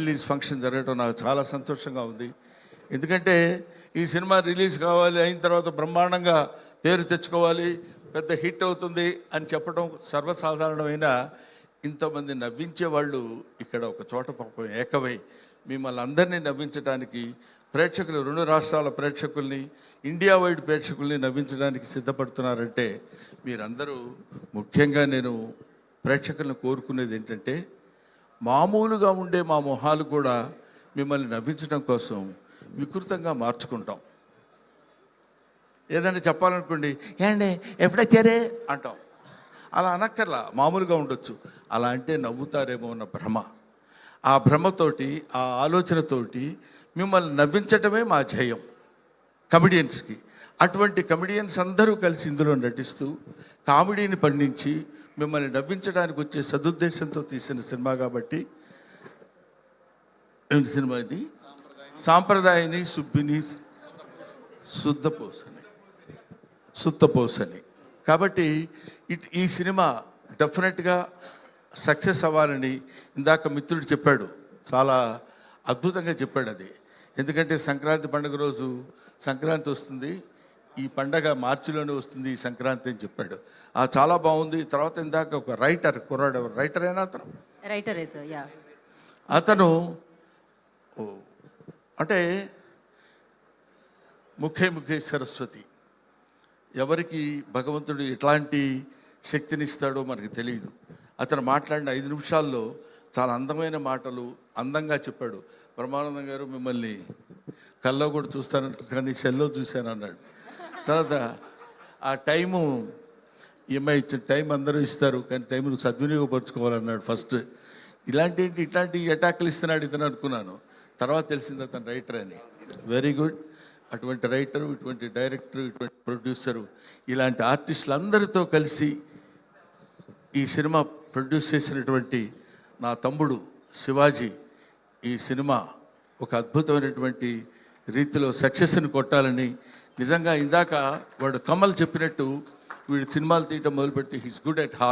Release function జరగడం నాకు చాలా సంతోషంగా ఉంది. ఎందుకంటే ఈ సినిమా రిలీజ్ కావాలి, అయిన తర్వాత బ్రహ్మాండంగా పేరు తెచ్చుకోవాలి, పెద్ద హిట్ అవుతుంది అని చెప్పడం సర్వసాధారణమైన ఇంతమంది నవ్వించే వాళ్ళు ఇక్కడ ఒక చోట పాపం ఏకమై మిమ్మల్ని అందరినీ నవ్వించడానికి ప్రేక్షకులు, 2 రాష్ట్రాల ప్రేక్షకుల్ని, ఇండియా వైడ్ ప్రేక్షకుల్ని నవ్వించడానికి సిద్ధపడుతున్నారంటే మీరందరూ, ముఖ్యంగా నేను ప్రేక్షకులను కోరుకునేది ఏంటంటే, మామూలుగా ఉండే మా మొహాలు కూడా మిమ్మల్ని నవ్వించడం కోసం వికృతంగా మార్చుకుంటాం. ఏదైనా చెప్పాలనుకోండి, ఏండి ఎప్పుడొచ్చారే అంటాం. అలా అనక్కర్లా, మామూలుగా ఉండొచ్చు. అలా అంటే నవ్వుతారేమో అన్న భ్రమ, ఆ భ్రమతోటి, ఆ ఆలోచనతోటి మిమ్మల్ని నవ్వించటమే మా ధ్యేయం కమెడియన్స్కి. అటువంటి కమెడియన్స్ అందరూ కలిసి ఇందులో నటిస్తూ కామెడీని పండించి మిమ్మల్ని నవ్వించడానికి వచ్చే సదుద్దేశంతో తీసిన సినిమా కాబట్టి, ఏమిటి సినిమా ఇది? సాంప్రదాయని సుబ్బిని సుత్తపోసని. కాబట్టి ఈ సినిమా డెఫినెట్గా సక్సెస్ అవ్వాలని ఇందాక మిత్రుడు చెప్పాడు, చాలా అద్భుతంగా చెప్పాడు అది. ఎందుకంటే సంక్రాంతి పండుగ రోజు, సంక్రాంతి వస్తుంది, ఈ పండగ మార్చిలోనే వస్తుంది ఈ సంక్రాంతి అని చెప్పాడు. చాలా బాగుంది. తర్వాత ఇందాక ఒక రైటర్, కుర్రాడు, రైటర్ అయినా అతను అంటే ముఖే సరస్వతి, ఎవరికి భగవంతుడు ఎట్లాంటి శక్తినిస్తాడో మనకు తెలియదు. అతను మాట్లాడిన 5 నిమిషాల్లో చాలా అందమైన మాటలు అందంగా చెప్పాడు. బ్రహ్మానందం గారు మిమ్మల్ని కల్లో కూడా చూస్తాను కానీ సెల్లో చూశాను అన్నాడు. తర్వాత ఆ టైము, ఈఎంఐ ఇచ్చిన టైం అందరూ ఇస్తారు కానీ టైంను సద్వినియోగపరుచుకోవాలన్నాడు ఫస్ట్. ఇట్లాంటి అటాక్లు ఇస్తున్నాడు ఇతను అనుకున్నాను. తర్వాత తెలిసింది అతను రైటర్ అని. Very good. అటువంటి రైటరు, ఇటువంటి డైరెక్టరు, ఇటువంటి ప్రొడ్యూసరు, ఇలాంటి ఆర్టిస్టులు అందరితో కలిసి ఈ సినిమా ప్రొడ్యూస్ చేసినటువంటి నా తమ్ముడు శివాజీ ఈ సినిమా ఒక అద్భుతమైనటువంటి రీతిలో సక్సెస్ని కొట్టాలని, నిజంగా ఇందాక వాడు కమల్ చెప్పినట్టు, వీడు సినిమాలు తీయటం మొదలు పెడితే హీస్ గుడ్ ఎట్ హార్ట్.